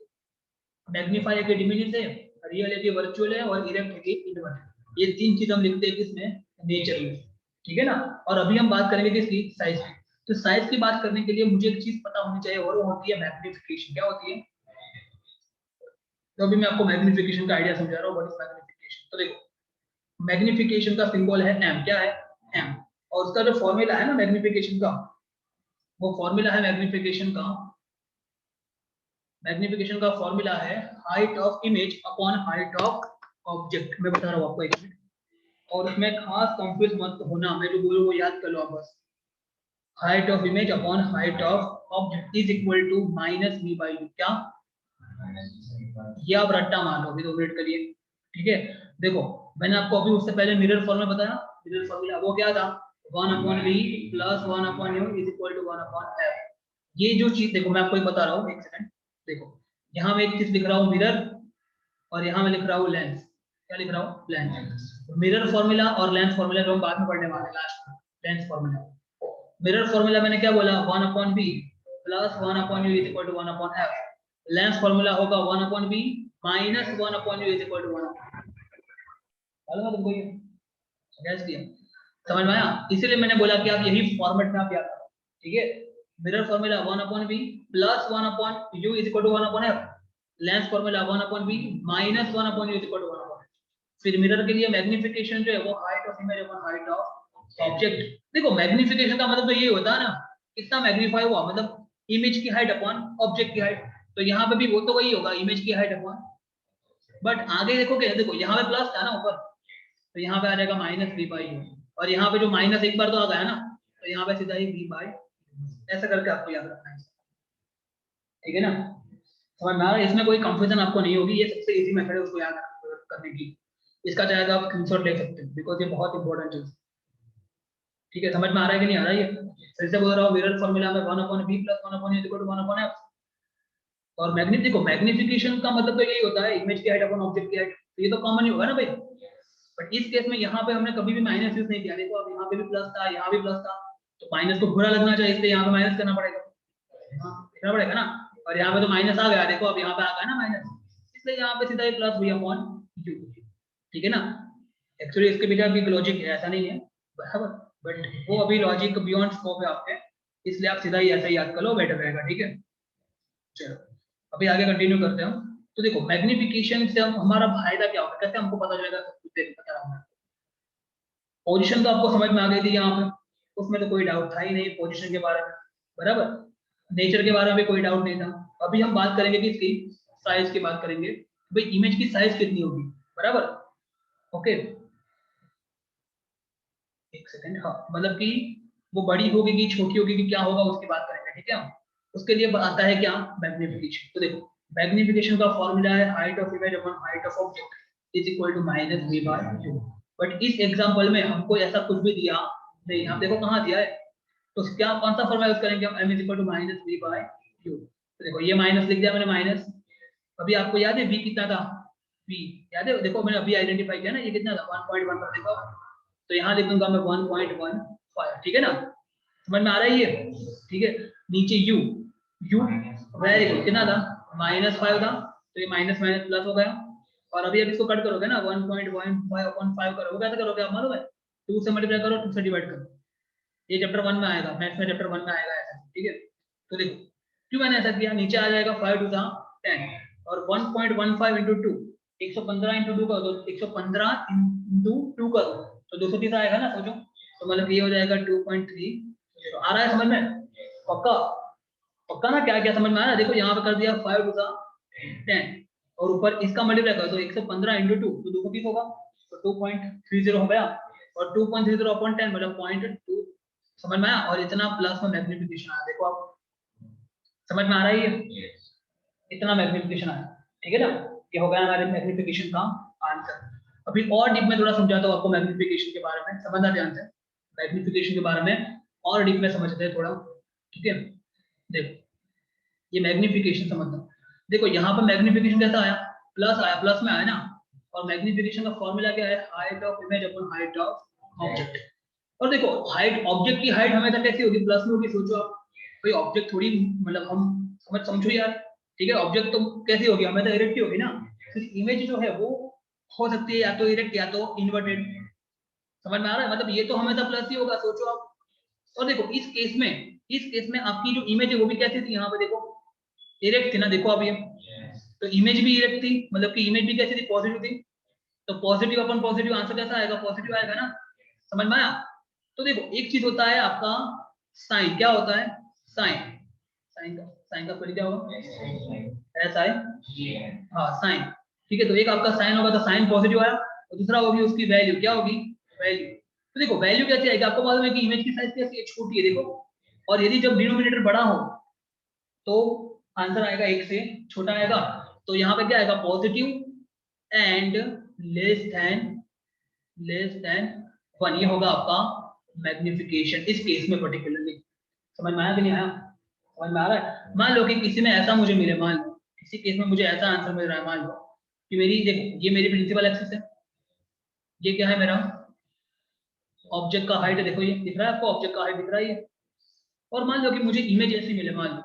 मैग्नीफाई है कि डिमिनिश है, रियल है कि वर्चुअल है, और इरेक्ट है कि इनवर्ट। ये तीन चीज हम लिखते हैं किसमें, नेचर में, ठीक है ना। और अभी हम बात करेंगे किसकी, साइज की। तो साइज की बात करने के लिए मुझे एक चीज पता होनी चाहिए, और वो होती है मैग्निफिकेशन। क्या होती है, तो अभी मैं आपको मैग्निफिकेशन का आइडिया समझा रहा हूँ, व्हाट इज मैग्निफिकेशन। तो देखो मैग्निफिकेशन का सिंबल है एम, क्या है, एम। और उसका जो फॉर्मूला है ना मैग्निफिकेशन का, वो फॉर्मूला है मैग्निफिकेशन का फॉर्मूला है height of image upon height of object. मैं बता रहा हूँ आपको एक मिनट, और उसमें खास कंफ्यूज मत होना, मैं जो बोलूँ वो याद कर लो आप बस। Height of image upon height of object is equal to minus v by u. क्या, ये आप रट्टा मान लो, अभी 2 मिनट के लिए, ठीक है। देखो मैंने आपको अभी उससे पहले मिरर फॉर्मूला बताया, मिरर फॉर्मूला वो क्या था, 1/v plus 1/u is equal to 1/f। ये जो चीज देखो मैं आपको एक बता रहा हूँ, एक सेकंड। देखो यहाँ मैं एक चीज लिख रहा हूँ मिरर, और यहाँ मैं लिख रहा हूँ लेंस। क्या लिख रहा हूँ, लेंस। मिरर फॉर्मूला और लेंस फॉर्मूला जो हम बाद में पढ़ने वाले हैं लास्ट में, लेंस फॉर्मूला। मिरर फॉर्मूला मैंने क्या बोला, 1/v plus 1/u is equal to 1/f। Lens formula होगा 1/v minus 1/u is equal to 1। मालूम है तुमको ये, गैस किया, समझ में आया। इसीलिए मैंने बोला कि आप यही फॉर्मेट में आप याद करो, ठीक है। Mirror formula 1/v plus 1/u is equal to 1/f। Lens formula 1/v minus 1/u is equal to 1/f। फिर मिरर के लिए मैग्निफिकेशन जो है वो height of image upon height of object. देखो मैग्निफिकेशन का मतलब तो यही होता है ना, कितना मैग्नीफाई हुआ, मतलब इमेज की हाइट अपॉन ऑब्जेक्ट की हाइट। तो यहाँ पे भी वो तो वही होगा, इमेज की हाइट अपॉन, बट आगे देखो क्या, देखो यहाँ पे प्लस था ना ऊपर, तो यहाँ पे आ जाएगा माइनस वी बाई यू, और यहाँ पे जो माइनस एक बार तो आ गया ना, तो यहाँ पे सीधा ही वी बाई, ऐसा करके आपको याद रखना है, ठीक है ना। समझ में आ रहा है, इसमें कोई कंफ्यूजन आपको नहीं होगी, ये सबसे इजी मेथड है उसको याद करने की। इसका चाहे तो आप स्क्रीनशॉट ले सकते हो, बिकॉज ये बहुत इंपॉर्टेंट चीज, ठीक है। समझ में आ रहा है कि नहीं आ रहा है, ये फिर से बोल रहा हूँ, मिरर फॉर्मूला में 1/v plus 1/u is equal to 1/f। और देखो मैग्निफिकेशन का मतलब तो यही होता है, इमेज की हाइट अपॉन ऑब्जेक्ट की हाइट, तो ये तो कॉमन ही होगा ना भाई। बट इस केस में यहाँ पे हमने कभी भी माइनस यूज नहीं किया, देखो अब यहाँ पे भी प्लस था, यहाँ भी प्लस था, तो माइनस को बुरा लगना चाहिए, इसलिए यहाँ पे माइनस करना पड़ेगा, हाँ लिखना पड़ेगा ना। और यहाँ पे तो माइनस आ गया, देखो अब यहाँ पे आ गया ना माइनस, इसलिए यहाँ पे सीधा प्लस v अपॉन यू, ठीक है ना। एक्चुअली इसके पीछे भी लॉजिक है, ऐसा नहीं है बराबर, बट वो अभी लॉजिक बियॉन्ड स्कोप है आपके, इसलिए आप सीधा ही ऐसा याद कर लो, बेटर रहेगा, ठीक है। चलो अभी आगे कंटिन्यू करते हैं हम। तो देखो मैग्निफिकेशन से हम हमारा फायदा क्या होगा, कैसे हमको पता चलेगा, सब कुछ बता रहा हूँ। पोजीशन तो आपको समझ में आ गई थी यहाँ पे, उसमें तो कोई डाउट था ही नहीं पोजीशन के बारे में, बराबर। नेचर के बारे में भी कोई डाउट नहीं था। अभी हम बात करेंगे कि इसकी साइज की बात करेंगे, भाई इमेज की साइज कितनी होगी, बराबर। ओके एक सेकंड, हाँ मतलब कि वो बड़ी होगी कि छोटी होगी कि क्या होगा उसकी बात करेंगे, ठीक है। उसके लिए आता है क्या, मैग्निफिकेशन। तो देखो मैग्निफिकेशन का फॉर्मूला है height of image upon height of object is equal to minus v by u. But इस एग्जांपल में हमको ऐसा कुछ भी दिया नहीं, हम देखो कहाँ दिया है, तो क्या कौन सा फॉर्मूला यूज करेंगे हम, m is equal to minus v by u. तो देखो ये माइनस लिख दिया मैंने माइनस, अभी आपको याद है v कितना था, v याद है, देखो मैंने अभी आइडेंटिफाई किया ना, ये कितना था 1.1 पर, देखो तो यहाँ लिख दूंगा मैं 1.15, ठीक है ना। समझ में आ रहा है ये, ठीक है। नीचे u, u वेरी गुड, कितना था, -5 था, तो ये माइनस माइनस प्लस हो गया। और अभी अब इसको कट करोगे ना 1.15 करोगे, कैसे करोगे आप मालूम है, 2 से मल्टीप्लाई करो, 2 से डिवाइड करो, ये चैप्टर 1 में आएगा, मैथ्स में चैप्टर 1 में आएगा ऐसा, ठीक है। तो देखो क्यों मैंने ऐसा किया, नीचे आ जाएगा 5 टू 10, और 1.15 इंटू 2, 115 इंटू 2 कर दो, 115 इंटू 2 कर दो, तो 230 आएगा ना, सोचो। तो मतलब ये हो जाएगा 2.3, तो आ रहा है समझ में, पक्का पक्का ना, क्या क्या समझ में आ रहा है। देखो यहाँ पे कर दिया 5 टू 10, और ऊपर इसका मल्टीप्लाई कर दो 115 इंटू 2, तो 230 होगा, तो 2.30 हो गया, और 2.30 अपॉन 10 मतलब 0.2, समझ में आया। और इतना प्लस में मैग्निफिकेशन आया, देखो आप समझ में आ रहा है ये, इतना मैग्निफिकेशन आया, ठीक है ना। ये हो गया हमारे मैग्निफिकेशन का आंसर। अभी और डीप में थोड़ा समझाता हूँ आपको मैग्निफिकेशन के बारे में, समझना ध्यान से। मैग्निफिकेशन के बारे में और डीप में समझते हैं थोड़ा, ठीक है। देखो ये मैग्निफिकेशन समझना। देखो यहाँ पर मैग्निफिकेशन कैसा आया, प्लस आया, प्लस में आया ना। और मैग्निफिकेशन का फॉर्मूला क्या है, height of image upon height of object. और देखो हाइट, ऑब्जेक्ट की हाइट हमेशा कैसी होगी, प्लस में होगी। सोचो आप, कोई ऑब्जेक्ट थोड़ी, मतलब हम समझो यार, ठीक है। ऑब्जेक्ट तो कैसी होगी, हमें तो इरेक्ट ही होगी ना। तो इमेज जो है वो हो सकती है या तो इरेक्ट या तो इन्वर्टेड। समझ में आ रहा है, मतलब ये तो हमेशा प्लस ही होगा, सोचो आप। और देखो इस केस में आपकी जो इमेज है वो भी कैसी थी, यहाँ पे देखो इरेक्ट थी ना, देखो आप ये। तो इमेज भी इरेक्ट थी, मतलब कि इमेज भी कैसी थी, पॉजिटिव थी। तो पॉजिटिव अपन पॉजिटिव, आंसर कैसा आएगा, पॉजिटिव आएगा ना। समझ में आया। तो देखो एक चीज होता है आपका साइन, क्या होता है साइन, साइन का पहले क्या होगा, ऐसा है, हाँ साइन। ठीक है, तो एक आपका साइन होगा, तो साइन पॉजिटिव आया। और दूसरा होगी उसकी वैल्यू, क्या होगी, वैल्यू। तो देखो वैल्यू कैसे आएगी, आपको मालूम है कि इमेज की साइज कैसी है, छोटी है, देखो। और यदि जब डिनोमिनेटर बड़ा हो तो आंसर आएगा एक से छोटा आएगा। तो यहाँ पे क्या आएगा, पॉजिटिव एंड लेस देन 1, ये होगा आपका मैग्निफिकेशन इस केस में पर्टिकुलरली। समझ में आया कि नहीं आया, समझ में आ रहा है। मान लो कि किसी में ऐसा मुझे मिले, मान लो किसी केस में मुझे ऐसा आंसर मिल रहा है, मान लो कि मेरी, देखो ये मेरी प्रिंसिपल एक्सिस है, ये क्या है मेरा ऑब्जेक्ट का हाइट है, देखो ये दिख रहा है आपको, ऑब्जेक्ट का हाइट दिख रहा है ये। और मान लो कि मुझे इमेज ऐसी मिले, मान लो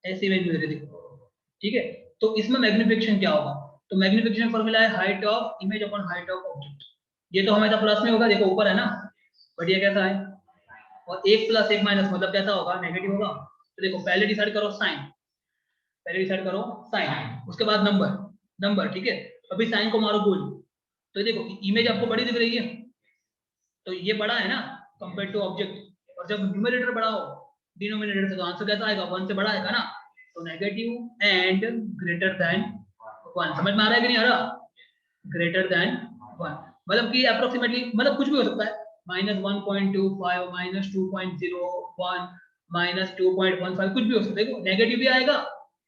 ऐसी इमेज मिल रही, देखो, ठीक है। तो इसमें मैग्निफिकेशन क्या होगा, तो मैग्निफिकेशन फॉर्मूला है height of image upon height of object. ये तो हमेशा प्लस में होगा, देखो ऊपर है ना, बट ये कैसा है, और एक प्लस एक माइनस मतलब कैसा होगा, नेगेटिव होगा। तो देखो पहले डिसाइड करो साइन, पहले डिसाइड करो साइन, उसके बाद नंबर, नंबर, ठीक है। अभी साइन को मारो गोल, तो देखो इमेज आपको बड़ी दिख रही है, तो ये बड़ा है ना कंपेयर टू ऑब्जेक्ट। और जब न्यूमरेटर बड़ा हो डिनोमिनेटर से, तो आंसर कैसा आएगा, 1 से बड़ा आएगा ना। तो नेगेटिव एंड ग्रेटर देन 1, समझ में आ रहा है कि नहीं आ रहा, ग्रेटर देन 1, मतलब कि अप्रोक्सीमेटली, मतलब कुछ भी हो सकता है, -1.25, -2.01, -2.15, कुछ भी हो सकता है। देखो नेगेटिव भी आएगा,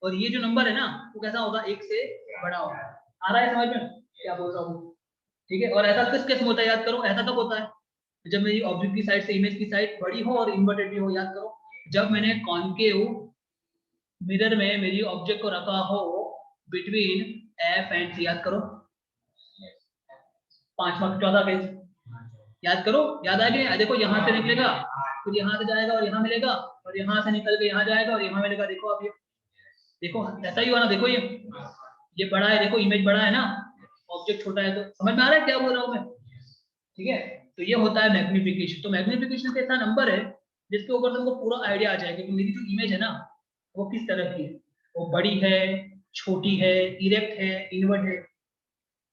और ये जो नंबर है ना वो कैसा होगा, 1 से बड़ा होगा। आ रहा है समझ में क्या बोल रहा हूँ, ठीक है। और ऐसा किस केस में होता है, याद करो, ऐसा कब होता है, जब मेरी ऑब्जेक्ट की साइड से इमेज की साइड बड़ी हो और इन्वर्टेड भी हो। याद करो, जब मैंने कॉन्केव मिरर में मेरी ऑब्जेक्ट को रखा हो बिटवीन एफ एंड सी, याद करो, 5वां 14 पेज, याद करो, याद आ गया। देखो यहाँ से निकलेगा, फिर यहाँ से जाएगा और यहाँ मिलेगा, और यहाँ से निकल के यहाँ जाएगा और यहाँ मिलेगा। देखो आप ये, देखो ऐसा ही हुआ ना, देखो ये बड़ा है, देखो इमेज बड़ा है ना, ऑब्जेक्ट छोटा है। तो समझ में आ रहा है क्या बोल रहा हूँ मैं, ठीक है। तो ये होता है मैग्निफिकेशन। तो मैग्निफिकेशन एक ऐसा नंबर है जिसके ऊपर तुमको पूरा आइडिया आ जाएगा कि मेरी जो इमेज है ना वो किस तरह की है, वो बड़ी है, छोटी है, इरेक्ट है, इनवर्ट है।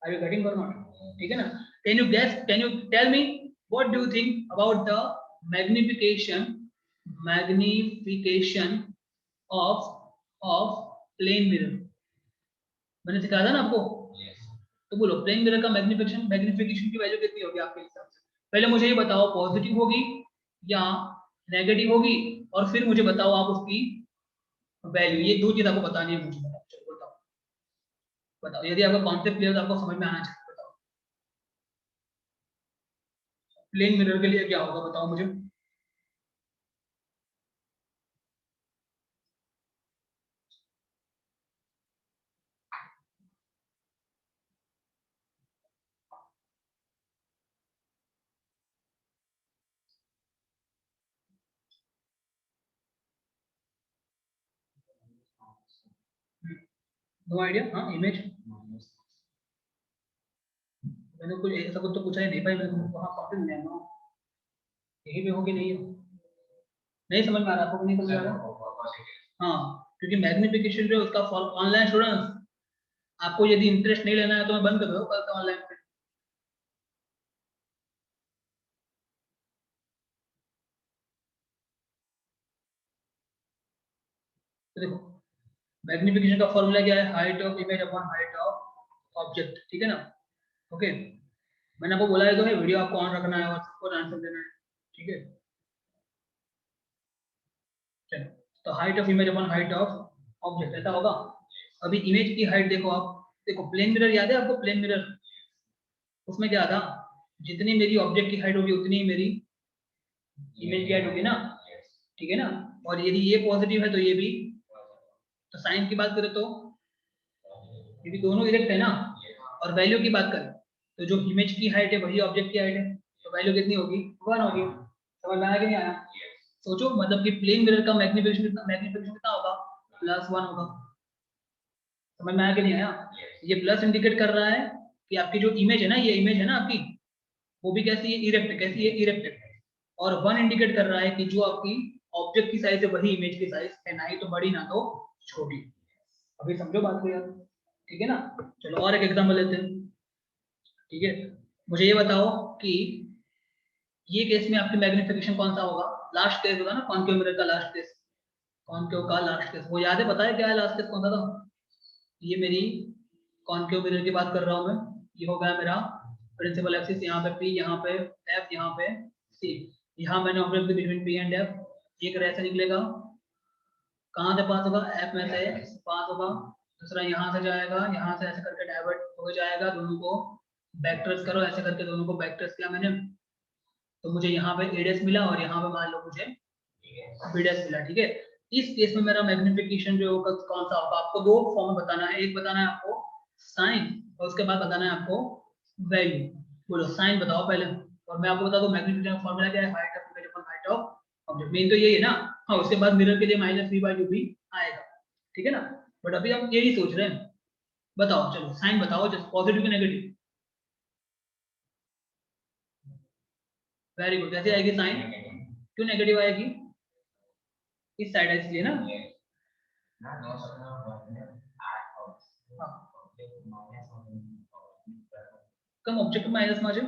आर यू गेटिंग और नॉट, ठीक है ना। Can you guess, can you tell me what do you think about the magnification magnification of of plane mirror. मैंने सिखाया था ना आपको, तो बोलो प्लेन मिरर का मैग्निफिकेशन मैग्निफिकेशन की वैल्यू कितनी होगी आपके हिसाब से। पहले मुझे ये बताओ पॉजिटिव होगी या नेगेटिव होगी, और फिर मुझे बताओ आप उसकी वैल्यू। ये दो चीज आपको बतानी है मुझे, चलो बताओ, बताओ यदि आपका कॉन्सेप्ट क्लियर तो आपको समझ में आना चाहिए। बताओ प्लेन मिरर के लिए क्या होगा, बताओ मुझे। नो आइडिया, हाँ इमेज, मैंने कुछ ऐसा कुछ तो पूछा ही नहीं भाई, मैंने वहाँ कॉन्सेप्ट नहीं आना, यही पे होगी, नहीं हो, नहीं समझ में आ रहा आपको, नहीं समझ आ रहा। हाँ, क्योंकि मैग्निफिकेशन जो है उसका ऑनलाइन स्टूडेंट्स, आपको यदि इंटरेस्ट नहीं लेना है तो मैं बंद कर दो कल का ऑनलाइन। तो देखो मैग्निफिकेशन का फॉर्मूला क्या है, height of image upon height of object, ठीक है ना। ओके, मैंने आपको बोला है तो है, वीडियो आपको ऑन रखना है और सबको आंसर देना है, ठीक है। चलो, तो height of image upon height of object ऐसा होगा। अभी इमेज की हाइट देखो आप, देखो प्लेन मिरर याद है आपको, प्लेन मिरर उसमें क्या था, जितनी मेरी ऑब्जेक्ट की हाइट होगी उतनी ही मेरी इमेज की हाइट होगी ना, ठीक है ना। और यदि ये पॉजिटिव है तो ये भी, तो साइन की बात करें तो ये भी दोनों इरेक्ट है ना। और वैल्यू की बात करें तो जो इमेज की हाइट है वही ऑब्जेक्ट की हाइट है, तो वैल्यू कितनी होगी, 1 होगी। समझ में आया कि नहीं आया? सोचो मतलब कि प्लेन मिरर का मैग्निफिकेशन कितना होगा, +1 होगा। समझ में आया कि नहीं आया? ये प्लस इंडिकेट कर रहा है कि आपकी जो इमेज है ना, ये इमेज है ना आपकी, वो भी कैसी है, इरेक्ट। कैसी है, इरेक्ट। और 1 इंडिकेट कर रहा है कि जो आपकी ऑब्जेक्ट की साइज है वही इमेज की साइज है, ना ही तो बड़ी ना तो छोटी। अभी समझो बात को यार, ठीक है ना। चलो और एक एग्जांपल लेते हैं, ठीक है। मुझे ये बताओ कि ये केस में आपकी मैग्निफिकेशन कौन सा होगा, लास्ट केस होगा ना कॉन्केव मिरर का, लास्ट केस, कॉन्केव का लास्ट केस, वो याद है, पता है क्या है लास्ट केस कौन सा था? ये मेरी कॉन्केव मिरर की बात कर रहा हूँ मैं, ये हो गया मेरा प्रिंसिपल एक्सिस, यहाँ पे P, यहाँ पे F, यहाँ पे C। यहाँ मैंने object between P and F, एक रेस निकलेगा, कहाँ से पास होगा, F में से पास होगा, दूसरा यहाँ से जाएगा, यहाँ से ऐसे करके डाइवर्ट हो जाएगा, दोनों को बैकट्रेस करो, ऐसे करके दोनों को बैकट्रेस किया मैंने, तो मुझे यहाँ पे A डैश मिला और यहाँ पे मान लो मुझे B डैश मिला, ठीक है। इस केस में मेरा मैग्निफिकेशन जो होगा कौन सा होगा, आपको दो फॉर्म में बताना है, एक बताना है आपको साइन और उसके बाद बताना है आपको वैल्यू। बोलो साइन बताओ पहले, और मैं आपको बता दूं मैग्निफिकेशन फॉर्मूला क्या है, height of image upon height of object, main तो यही है ना। हाँ उसके बाद मिरर के लिए -v/u भी आएगा, ठीक है ना। बट अभी हम यही सोच रहे हैं, बताओ चलो साइन बताओ, जस्ट पॉजिटिव की नेगेटिव। वेरी गुड, कैसे आएगी साइन, क्यों नेगेटिव आएगी, इस साइड है इसलिए ना। हाँ कम ऑब्जेक्ट माइनस माझे,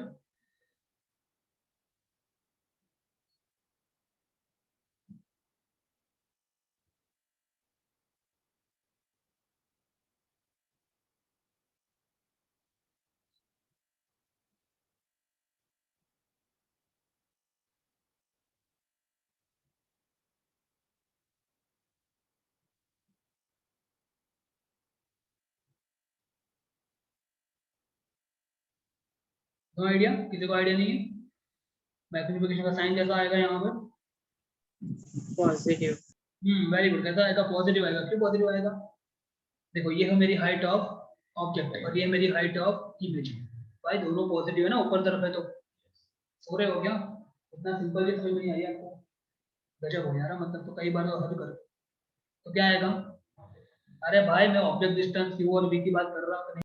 नो आइडिया, किसी को आइडिया नहीं है मैग्निफिकेशन का साइन कैसा आएगा यहाँ पर, पॉजिटिव। वेरी गुड, कैसा आएगा, पॉजिटिव आएगा। क्यों पॉजिटिव आएगा, देखो ये है मेरी हाइट ऑफ ऑब्जेक्ट और ये मेरी हाइट ऑफ इमेज, भाई दोनों पॉजिटिव है ना, ऊपर तरफ है तो सो रहे हो क्या, इतना सिंपल भी समझ में नहीं आई आपको, गजब हो यार, मतलब तो कई बार तो हद करो, तो क्या आएगा, अरे भाई मैं ऑब्जेक्ट डिस्टेंस u और v की बात कर रहा हूँ।